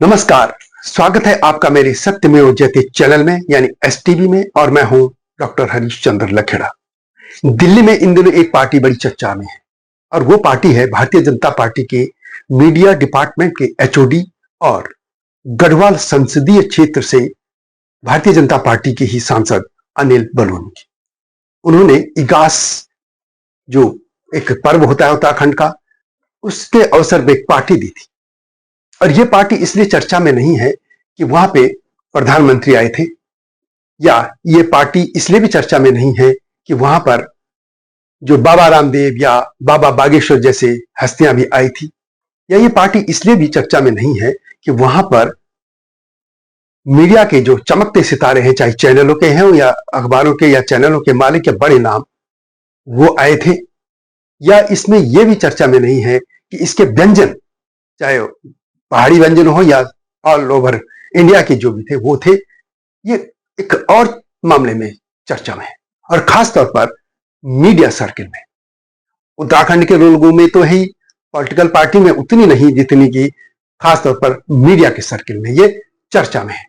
नमस्कार। स्वागत है आपका मेरे सत्यमेव जयते चैनल में यानी एसटीवी में और मैं हूं डॉक्टर हरीश चंद्र लखेड़ा। दिल्ली में इन दिनों एक पार्टी बड़ी चर्चा में है और वो पार्टी है भारतीय जनता पार्टी के मीडिया डिपार्टमेंट के एचओडी और गढ़वाल संसदीय क्षेत्र से भारतीय जनता पार्टी के ही सांसद अनिल बलूनी की। उन्होंने इगास जो एक पर्व होता है उत्तराखंड का, उसके अवसर पर एक पार्टी दी थी और यह पार्टी इसलिए चर्चा में नहीं है कि वहां पे प्रधानमंत्री आए थे, या ये पार्टी इसलिए भी चर्चा में नहीं है कि वहां पर जो बाबा रामदेव या बाबा बागेश्वर जैसे हस्तियां भी आई थी, या ये पार्टी इसलिए भी चर्चा में नहीं है कि वहां पर मीडिया के जो चमकते सितारे हैं, चाहे चैनलों के हैं या अखबारों के या चैनलों के मालिक या बड़े नाम, वो आए थे। या इसमें यह भी चर्चा में नहीं है कि इसके व्यंजन, चाहे पहाड़ी व्यंजन हो या ऑल ओवर इंडिया के जो भी थे वो थे। ये एक और मामले में चर्चा में है और खास तौर पर मीडिया सर्किल में। उत्तराखंड के लोगों में तो ही, पॉलिटिकल पार्टी में उतनी नहीं जितनी कि खास तौर पर मीडिया के सर्किल में ये चर्चा में है।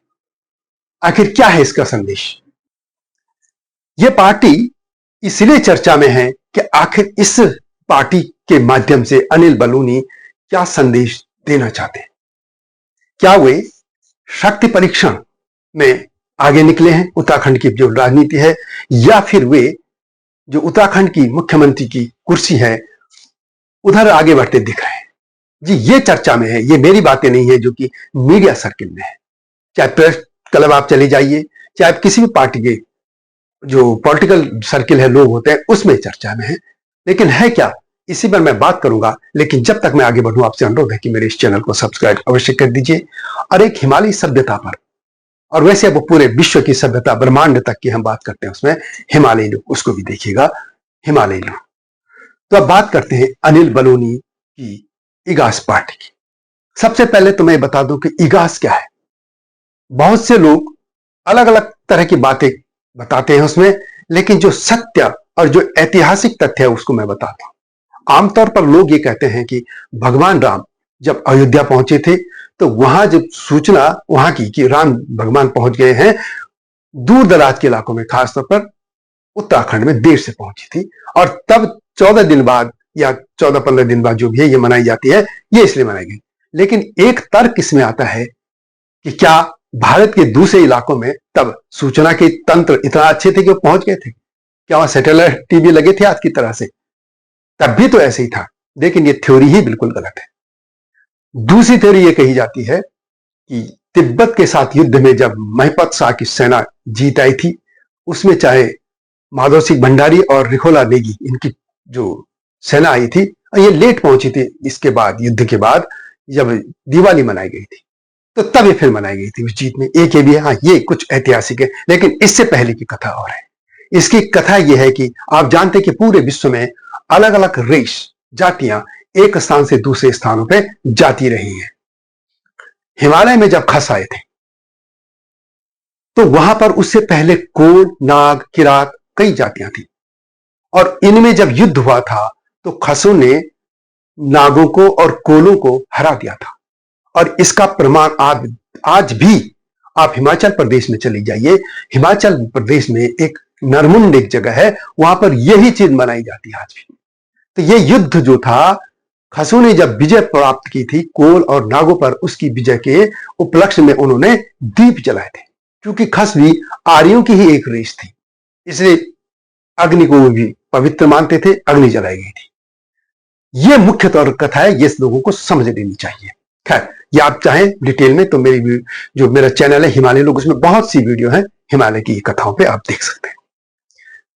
आखिर क्या है इसका संदेश? ये पार्टी इसलिए चर्चा में है कि आखिर इस पार्टी के माध्यम से अनिल बलूनी क्या संदेश देना चाहते हैं। क्या वे शक्ति परीक्षण में आगे निकले हैं उत्तराखंड की जो राजनीति है, या फिर वे जो उत्तराखंड की मुख्यमंत्री की कुर्सी है उधर आगे बढ़ते दिख रहे हैं? जी, ये चर्चा में है। ये मेरी बातें नहीं है, जो कि मीडिया सर्किल में है। चाहे प्रेस क्लब आप चले जाइए, चाहे किसी भी पार्टी के जो पॉलिटिकल सर्किल है, लोग होते हैं, उसमें चर्चा में है। लेकिन है क्या, इसी पर मैं बात करूंगा। लेकिन जब तक मैं आगे बढ़ूं, आपसे अनुरोध है कि मेरे इस चैनल को सब्सक्राइब अवश्य कर दीजिए। और एक हिमालयी सभ्यता पर, और वैसे वो पूरे विश्व की सभ्यता, ब्रह्मांड तक की हम बात करते हैं, उसमें हिमालयी लोग, उसको भी देखिएगा, हिमालयी लोग। तो अब बात करते हैं अनिल बलूनी की इगास पार्टी की। सबसे पहले तो मैं बता दूं कि इगास क्या है। बहुत से लोग अलग अलग तरह की बातें बताते हैं उसमें, लेकिन जो सत्य और जो ऐतिहासिक तथ्य है उसको मैं बताता हूं। आमतौर पर लोग ये कहते हैं कि भगवान राम जब अयोध्या पहुंचे थे तो वहां जब सूचना वहां की कि राम भगवान पहुंच गए हैं, दूर दराज के इलाकों में, खासतौर पर उत्तराखंड में देर से पहुंची थी। और तब 14 दिन बाद या 14-15 दिन बाद जो भी है ये मनाई जाती है, ये इसलिए मनाई गई। लेकिन एक तर्क इसमें आता है कि क्या भारत के दूसरे इलाकों में तब सूचना के तंत्र इतना अच्छे थे कि वो पहुंच गए थे? क्या वहां सैटेलाइट टीवी लगे थे आज की तरह से? तब भी तो ऐसे ही था। लेकिन ये थ्योरी ही बिल्कुल गलत है। दूसरी थ्योरी ये कही जाती है कि तिब्बत के साथ युद्ध में जब महिपत शाह की सेना जीत आई थी, उसमें चाहे माधव सिंह भंडारी और रिखोला नेगी, इनकी जो सेना आई थी, और ये लेट पहुंची थी इसके बाद, युद्ध के बाद जब दिवाली मनाई गई थी, तो तब ये फिर मनाई गई थी उस जीत में। एक ये भी है, हाँ, ये कुछ ऐतिहासिक है। लेकिन इससे पहले की कथा और है। इसकी कथा यह है कि आप जानते हैं कि पूरे विश्व में अलग अलग रेस, जातियां एक स्थान से दूसरे स्थानों पे जाती रही हैं। हिमालय में जब खस आए थे तो वहां पर उससे पहले कोल, नाग, किरात, कई जातियां थी। और इनमें जब युद्ध हुआ था तो खसों ने नागों को और कोलों को हरा दिया था। और इसका प्रमाण आज भी आप हिमाचल प्रदेश में चले जाइए। हिमाचल प्रदेश में एक नरमुंड एक जगह है, वहां पर यही चीज मनाई जाती है आज भी। तो ये युद्ध जो था, खसों ने जब विजय प्राप्त की थी कोल और नागों पर, उसकी विजय के उपलक्ष्य में उन्होंने दीप जलाए थे। क्योंकि खस भी आर्यों की ही एक रेस थी, इसलिए अग्नि को भी पवित्र मानते थे, अग्नि जलाई गई थी। यह मुख्य तौर कथा है, ये लोगों को समझ लेनी चाहिए। खैर, ये आप चाहें डिटेल में तो जो मेरा चैनल है हिमालय लोग, उसमें बहुत सी वीडियो है हिमालय की कथाओं पे, आप देख सकते हैं,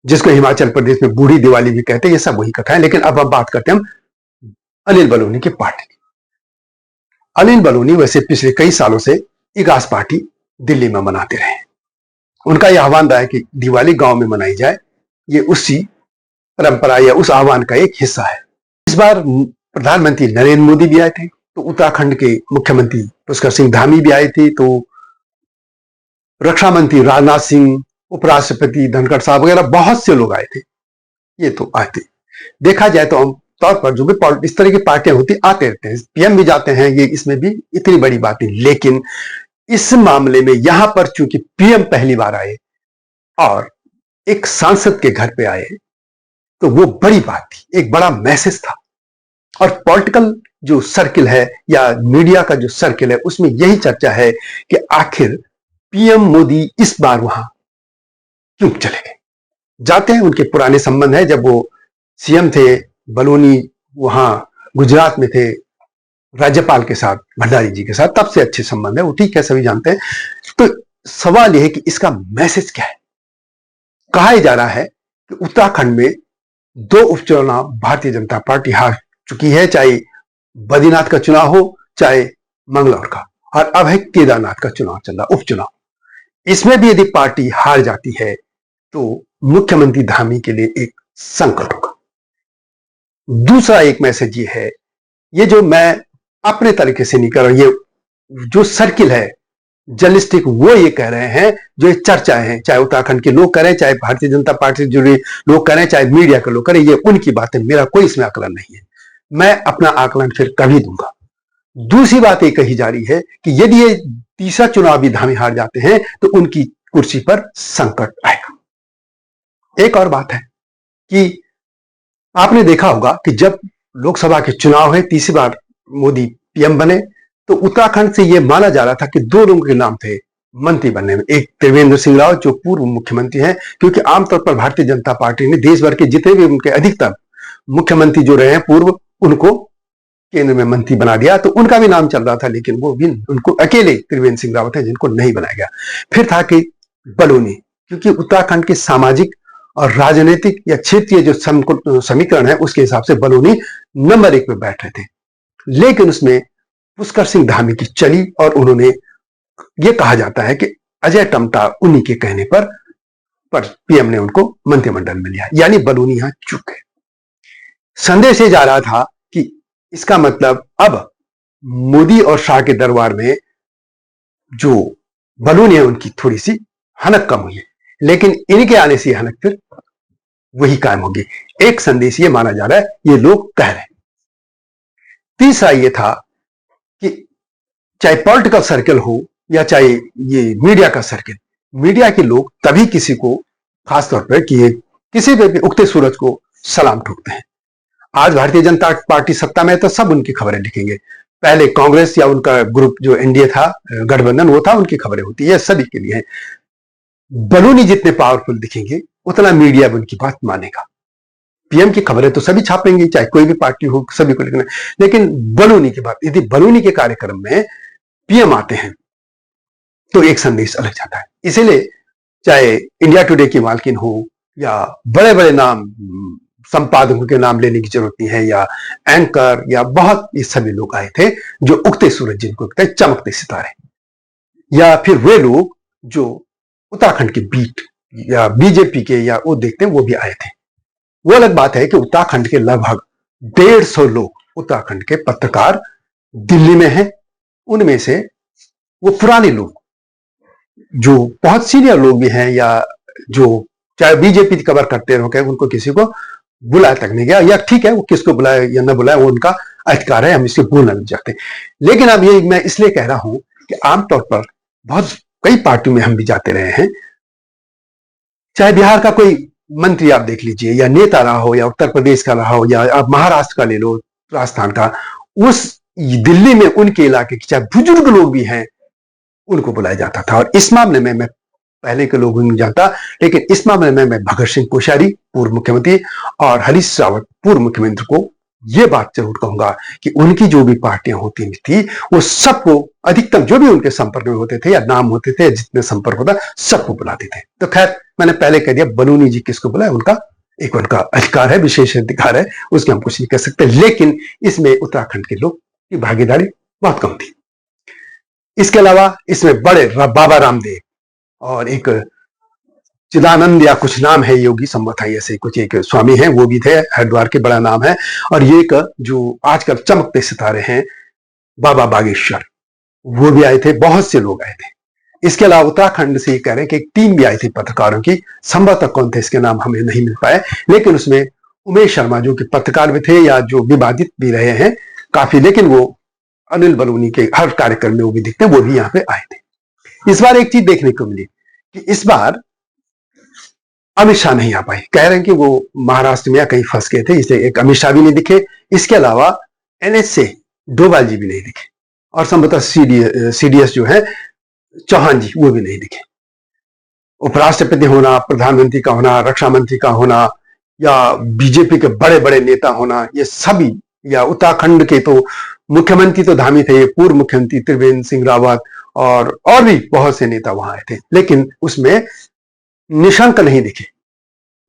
जिसको हिमाचल प्रदेश में बूढ़ी दिवाली भी कहते हैं। ये सब वही कथा है। लेकिन अब हम बात करते हैं अनिल बलूनी की पार्टी की। अनिल बलूनी वैसे पिछले कई सालों से इगास पार्टी दिल्ली में मनाते रहे। उनका यह आह्वान रहा है कि दिवाली गांव में मनाई जाए। ये उसी परंपरा या उस आह्वान का एक हिस्सा है। इस बार प्रधानमंत्री नरेंद्र मोदी भी आए थे, तो उत्तराखंड के मुख्यमंत्री पुष्कर सिंह धामी भी आए थे, तो रक्षा मंत्री राजनाथ सिंह, उपराष्ट्रपति धनखड़ साहब वगैरह बहुत से लोग आए थे। ये तो आए थे। देखा जाए तो हम तौर पर जो भी इस तरह की पार्टियां होती आते रहते हैं, पीएम भी जाते हैं, ये इसमें भी इतनी बड़ी बात नहीं। लेकिन इस मामले में यहां पर चूंकि पीएम पहली बार आए और एक सांसद के घर पे आए, तो वो बड़ी बात थी, एक बड़ा मैसेज था। और पॉलिटिकल जो सर्किल है या मीडिया का जो सर्किल है, उसमें यही चर्चा है कि आखिर पीएम मोदी इस बार वहां क्यों चले गए। जाते हैं, उनके पुराने संबंध है, जब वो सीएम थे, बलूनी वहां गुजरात में थे राज्यपाल के साथ, भंडारी जी के साथ, तब से अच्छे संबंध है, वो ठीक है, सभी जानते हैं। तो सवाल यह है कि इसका मैसेज क्या है। कहा जा रहा है कि उत्तराखंड में 2 उपचुनाव भारतीय जनता पार्टी हार चुकी है, चाहे बद्रीनाथ का चुनाव हो, चाहे मंगलौर का, और अब है केदारनाथ का चुनाव चल रहा, उपचुनाव। इसमें भी यदि पार्टी हार जाती है तो मुख्यमंत्री धामी के लिए एक संकट होगा। दूसरा एक मैसेज ये है, ये जो मैं अपने तरीके से नहीं कर रहा, ये जो सर्किल है जर्नलिस्टिक, वो ये कह रहे हैं, जो ये चर्चाएं हैं, चाहे उत्तराखंड के लोग करें, चाहे भारतीय जनता पार्टी से जुड़े लोग करें, चाहे मीडिया के लोग करें, ये उनकी बातें, मेरा कोई इसमें आकलन नहीं है। मैं अपना आकलन फिर कभी दूंगा। दूसरी बात ये कही जा रही है कि यदि ये तीसरा चुनाव भी धामी हार जाते हैं तो उनकी कुर्सी पर संकट आएगा। एक और बात है कि आपने देखा होगा कि जब लोकसभा के चुनाव है, तीसरी बार मोदी पीएम बने, तो उत्तराखंड से यह माना जा रहा था कि 2 लोगों के नाम थे मंत्री बनने में। एक त्रिवेंद्र सिंह रावत जो पूर्व मुख्यमंत्री हैं, क्योंकि आमतौर पर भारतीय जनता पार्टी ने देश भर के जितने भी उनके अधिकतर मुख्यमंत्री जो रहे हैं पूर्व, उनको केंद्र में मंत्री बना दिया, तो उनका भी नाम चल रहा था, लेकिन वो भी उनको अकेले त्रिवेंद्र सिंह रावत है जिनको नहीं बनाया गया। फिर था कि बलूनी, क्योंकि उत्तराखंड के सामाजिक और राजनीतिक या क्षेत्रीय जो समीकरण है उसके हिसाब से बलूनी नंबर 1 पे बैठ रहे थे, लेकिन उसमें पुष्कर सिंह धामी की चली और उन्होंने, यह कहा जाता है कि अजय टम्टा उन्हीं के कहने पर पीएम ने उनको मंत्रिमंडल में लिया, यानी बलूनी यहां चूक है। संदेश ये जा रहा था कि इसका मतलब अब मोदी और शाह के दरबार में जो बलूनी है उनकी थोड़ी सी हनक कम हुई है, लेकिन इनके आने से हनक फिर वही कायम होगी। एक संदेश ये माना जा रहा है, ये लोग कह रहे हैं। तीसरा ये था कि चाहे पॉलिटिकल सर्कल हो या चाहे ये मीडिया का सर्कल, मीडिया के लोग तभी किसी को, खासतौर पर कि किसी भी उगते सूरज को सलाम ठोकते हैं। आज भारतीय जनता पार्टी सत्ता में है तो सब उनकी खबरें लिखेंगे। पहले कांग्रेस या उनका ग्रुप जो एनडीए था, गठबंधन, वो था, उनकी खबरें होती है, सभी के लिए है। बलूनी जितने पावरफुल दिखेंगे उतना मीडिया भी उनकी बात मानेगा। पीएम की खबरें तो सभी छापेंगे, चाहे कोई भी पार्टी हो, सभी को लिखना। लेकिन बलूनी की बात, यदि बलूनी के कार्यक्रम में पीएम आते हैं तो एक संदेश अलग जाता है। इसीलिए चाहे इंडिया टुडे की मालकिन हो या बड़े बड़े नाम, संपादकों के नाम लेने की जरूरत नहीं है, या एंकर, या बहुत ये सभी लोग आए थे जो उगते सूरज जिनको कहते हैं, चमकते सितारे, या फिर वे लोग जो उत्तराखंड के बीट या बीजेपी के या वो देखते हैं, वो भी आए थे। वो अलग बात है कि उत्तराखंड के लगभग 150 लोग, उत्तराखंड के पत्रकार दिल्ली में हैं। उनमें से वो पुराने लोग जो बहुत सीनियर लोग भी हैं, या जो चाहे बीजेपी की कवर करते रहो, उनको किसी को बुलाया तक नहीं गया, या ठीक है वो किसको बुलाए या न बुलाए वो उनका अधिकार है, हम इसको बोलना नहीं चाहते। लेकिन अब ये मैं इसलिए कह रहा हूं कि आमतौर पर बहुत कई पार्टियों में हम भी जाते रहे हैं, चाहे बिहार का कोई मंत्री आप देख लीजिए, या नेता रहा हो, या उत्तर प्रदेश का रहा हो, या आप महाराष्ट्र का ले लो, राजस्थान का, उस दिल्ली में उनके इलाके के चाहे बुजुर्ग लोग भी हैं उनको बुलाया जाता था। और इस मामले में मैं पहले के लोगों नहीं जानता, लेकिन इस मामले में मैं भगत सिंह कोश्यारी पूर्व मुख्यमंत्री और हरीश रावत पूर्व मुख्यमंत्री को यह बात जरूर कहूंगा कि उनकी जो भी पार्टियां होती थी वो सबको, अधिकतम जो भी उनके संपर्क में होते थे या नाम होते थे, जितने संपर्क होता, सबको बुलाते थे। तो खैर मैंने पहले कह दिया, बलूनी जी किसको बुलाए, उनका एक उनका अधिकार है, विशेष अधिकार है, उसके हम कुछ नहीं कह सकते। लेकिन इसमें उत्तराखंड के लोग की भागीदारी बहुत कम थी। इसके अलावा इसमें बड़े बाबा रामदेव और एक चिदानंद या कुछ नाम है, योगी संवत ऐसे कुछ एक स्वामी हैं, वो भी थे, हरिद्वार के, बड़ा नाम है। और ये एक जो आजकल चमकते सितारे हैं बाबा बागेश्वर, वो भी आए थे, बहुत से लोग आए थे। इसके अलावा उत्तराखंड से ये कह रहे हैं कि एक टीम भी आई थी पत्रकारों की, संभवतः कौन थे इसके नाम हमें नहीं मिल पाए, लेकिन उसमें उमेश शर्मा जो कि पत्रकार भी थे या जो विवादित भी रहे हैं काफी, लेकिन वो अनिल बलूनी के हर कार्यक्रम में वो भी दिखते, वो भी यहाँ पे आए थे। इस बार एक चीज देखने को मिली कि इस बार अमित शाह नहीं आ पाए, कह रहे हैं कि वो महाराष्ट्र में या कहीं फंस गए थे, इसलिए एक अमित शाह भी नहीं दिखे। इसके अलावा एनएस से डोभाल जी भी नहीं दिखे, और संभवतः सीडीएस जो है चौहान जी वो भी नहीं दिखे। उपराष्ट्रपति होना, प्रधानमंत्री का होना, रक्षा मंत्री का होना, या बीजेपी के बड़े बड़े नेता होना, ये सभी, या उत्तराखंड के तो मुख्यमंत्री तो धामी थे, पूर्व मुख्यमंत्री त्रिवेंद्र सिंह रावत और भी बहुत से नेता वहां आए थे, लेकिन उसमें निशंक नहीं दिखे।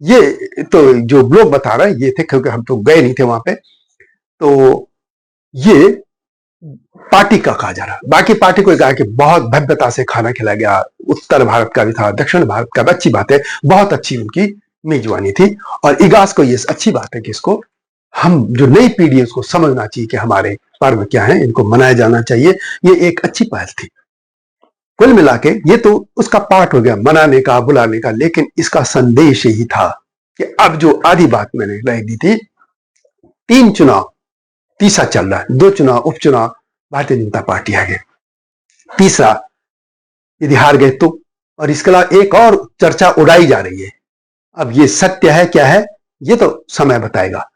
ये तो जो लोग बता रहे ये थे, क्योंकि हम तो गए नहीं थे वहां पे, तो ये पार्टी का कहा जा रहा। बाकी पार्टी को कहा कि बहुत भव्यता से खाना खिलाया गया, उत्तर भारत का भी था, दक्षिण भारत का भी, अच्छी बात है, बहुत अच्छी उनकी मेजबानी थी। और इगास को ये अच्छी बात है कि इसको हम जो नई पीढ़ी है उसको समझना चाहिए कि हमारे पर्व क्या है, इनको मनाया जाना चाहिए, ये एक अच्छी पहल थी। कुल मिला के ये तो उसका पार्ट हो गया मनाने का, बुलाने का, लेकिन इसका संदेश यही था कि अब जो आधी बात मैंने रह दी थी, 3 चुनाव, तीसरा चल रहा है, 2 चुनाव उपचुनाव भारतीय जनता पार्टी आ गए, तीसरा यदि हार गए तो, और इसके अलावा एक और चर्चा उड़ाई जा रही है। अब ये सत्य है क्या है ये तो समय बताएगा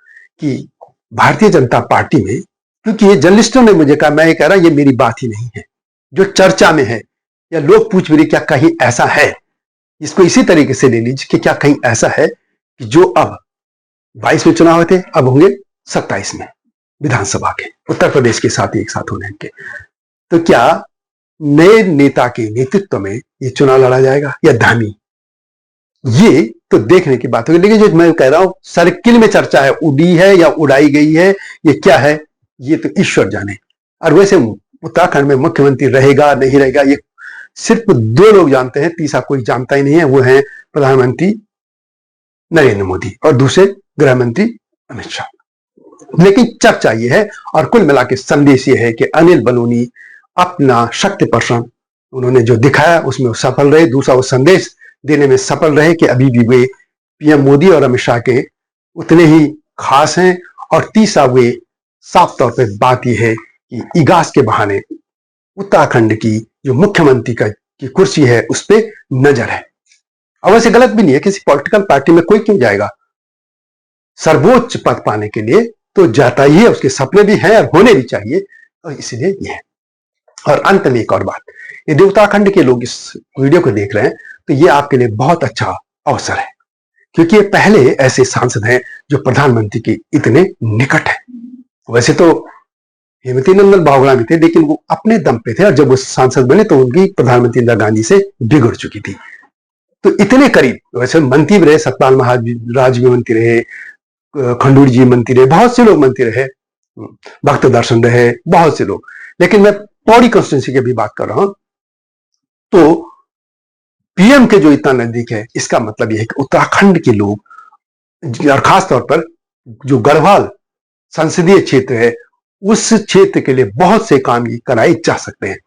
कि भारतीय जनता पार्टी में, क्योंकि ये जर्नलिस्टों ने मुझे कहा, मैं ये कह रहा ये मेरी बात ही नहीं है, जो चर्चा में है, या लोग पूछ भी रहे क्या कहीं ऐसा है, इसको इसी तरीके से ले लीजिए कि क्या कहीं ऐसा है कि जो अब 22 में चुनाव होते अब होंगे 27 में विधानसभा के, उत्तर प्रदेश के साथ एक साथ होने के, तो क्या नए नेता के नेतृत्व में ये चुनाव लड़ा जाएगा या धामी, ये तो देखने की बात होगी। लेकिन जो मैं कह रहा हूं सर्किल में चर्चा है, उड़ी है या उड़ाई गई है, ये क्या है ये तो ईश्वर जाने। और वैसे उत्तराखंड में मुख्यमंत्री रहेगा नहीं रहेगा ये सिर्फ 2 लोग जानते हैं, तीसरा कोई जानता ही नहीं है, वो है प्रधानमंत्री नरेंद्र मोदी और दूसरे गृह मंत्री अमित शाह। लेकिन चर्चा ये है और कुल मिला के संदेश ये है कि अनिल बलूनी अपना शक्ति प्रदर्शन उन्होंने जो दिखाया उसमें वो सफल रहे। दूसरा वो संदेश देने में सफल रहे कि अभी भी वे पीएम मोदी और अमित शाह के उतने ही खास हैं। और तीसरा वे साफ तौर पर बात यह है कि इगास के बहाने उत्तराखंड की जो मुख्यमंत्री की कुर्सी है उस पर नजर है। और वैसे गलत भी नहीं है, किसी पॉलिटिकल पार्टी में कोई क्यों जाएगा सर्वोच्च पद पाने के लिए, तो जाता ही है, उसके सपने भी हैं और होने भी चाहिए, और इसलिए ये है। और अंत में एक और बात, यदि उत्तराखंड के लोग इस वीडियो को देख रहे हैं तो ये आपके लिए बहुत अच्छा अवसर है, क्योंकि ये पहले ऐसे सांसद हैं जो प्रधानमंत्री के इतने निकट हैं। वैसे तो हेमंती नंदन बावड़ा भी थे, लेकिन वो अपने दम पे थे, और जब वो सांसद बने तो उनकी प्रधानमंत्री इंदिरा गांधी से बिगड़ चुकी थी, तो इतने करीब। वैसे मंत्री भी रहे, सतपाल महाराज भी मंत्री रहे, खंडूरी जी मंत्री रहे, बहुत से लोग मंत्री रहे, भक्त दर्शन रहे, बहुत से लोग। लेकिन मैं पौड़ी कॉन्स्टिट्यूंसी की भी बात कर रहा हूं, तो पीएम के जो इतना नजदीक है, इसका मतलब यह है कि उत्तराखंड के लोग और खासतौर पर जो गढ़वाल संसदीय क्षेत्र है उस क्षेत्र के लिए बहुत से काम कराए जा सकते हैं,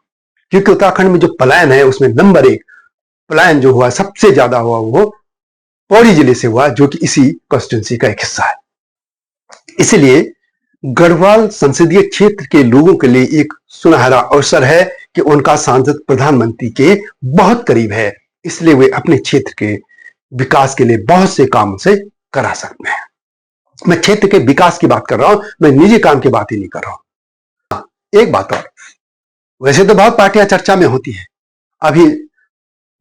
क्योंकि उत्तराखंड में जो पलायन है उसमें नंबर 1 पलायन जो हुआ सबसे ज्यादा हुआ वो पौड़ी जिले से हुआ, जो कि इसी कॉन्स्टिट्यूंसी का एक हिस्सा है। इसलिए गढ़वाल संसदीय क्षेत्र के लोगों के लिए एक सुनहरा अवसर है कि उनका सांसद प्रधानमंत्री के बहुत करीब है, इसलिए वे अपने क्षेत्र के विकास के लिए बहुत से काम से करा सकते हैं। मैं क्षेत्र के विकास की बात कर रहा हूं, मैं निजी काम की बात ही नहीं कर रहा हूं। एक बात और, वैसे तो बहुत पार्टियां चर्चा में होती है, अभी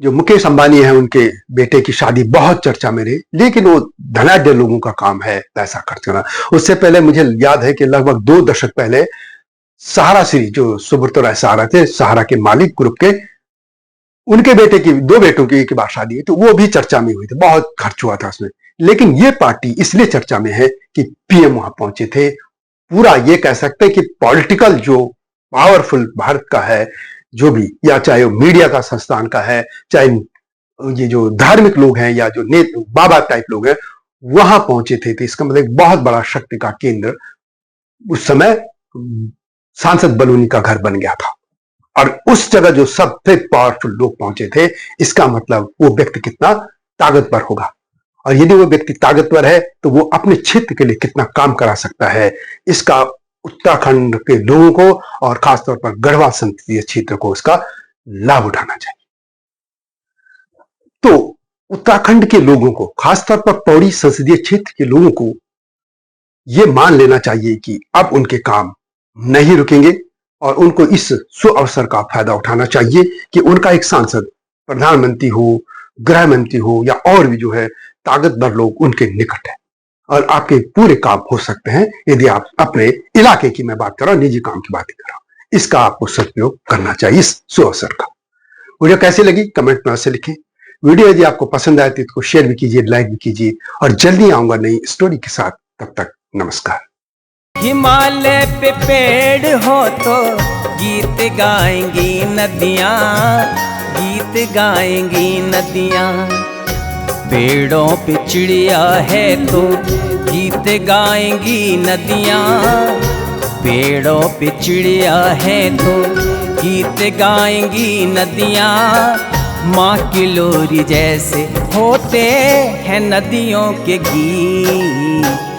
जो मुकेश अंबानी है उनके बेटे की शादी बहुत चर्चा में रही, लेकिन वो धनाढ्य लोगों का काम है पैसा खर्च करना। उससे पहले मुझे याद है कि लगभग 2 दशक पहले सहारा श्री जो सुब्रतो राय सहारा थे, सहारा के मालिक ग्रुप के, उनके बेटे की 2 बेटों की एक बार शादी है, तो वो भी चर्चा में हुई थी, बहुत खर्च हुआ था उसमें। लेकिन ये पार्टी इसलिए चर्चा में है कि पीएम वहां पहुंचे थे। पूरा ये कह सकते हैं कि पॉलिटिकल जो पावरफुल भारत का है जो भी, या चाहे वो मीडिया का संस्थान का है, चाहे ये जो धार्मिक लोग हैं या जो बाबा टाइप लोग हैं, वहां पहुंचे थे। तो इसका मतलब बहुत बड़ा शक्ति का केंद्र उस समय सांसद बलूनी का घर बन गया था, और उस जगह जो सबसे पावरफुल लोग पहुंचे थे, इसका मतलब वो व्यक्ति कितना ताकतवर होगा। और यदि वो व्यक्ति ताकतवर है तो वो अपने क्षेत्र के लिए कितना काम करा सकता है, इसका उत्तराखंड के लोगों को और खासतौर पर गढ़वाल संसदीय क्षेत्र को इसका लाभ उठाना चाहिए। तो उत्तराखंड के लोगों को, खासतौर पर पौड़ी संसदीय क्षेत्र के लोगों को यह मान लेना चाहिए कि अब उनके काम नहीं रुकेंगे और उनको इस सुअवसर का फायदा उठाना चाहिए कि उनका एक सांसद प्रधानमंत्री हो, गृह मंत्री हो या और भी जो है ताकतवर लोग उनके निकट है और आपके पूरे काम हो सकते हैं यदि आप अपने इलाके की, मैं बात कर रहा हूं, निजी काम की बात कर रहा हूं। इसका आपको सदुपयोग करना चाहिए इस सुअवसर का। वीडियो कैसी लगी कमेंट में अवश्य लिखें। वीडियो यदि आपको पसंद आए तो इसको शेयर भी कीजिए, लाइक भी कीजिए और जल्दी आऊंगा नई स्टोरी के साथ। तब तक नमस्कार। हिमालय पे पेड़ हो तो गीत गाएंगी नदियाँ, गीत गाएंगी नदियाँ। पेड़ों पे चिड़िया है तो गीत गाएंगी नदियाँ, पेड़ों पे चिड़िया है तो गीत गाएंगी नदियाँ। माँ की लोरी जैसे होते हैं नदियों के गीत।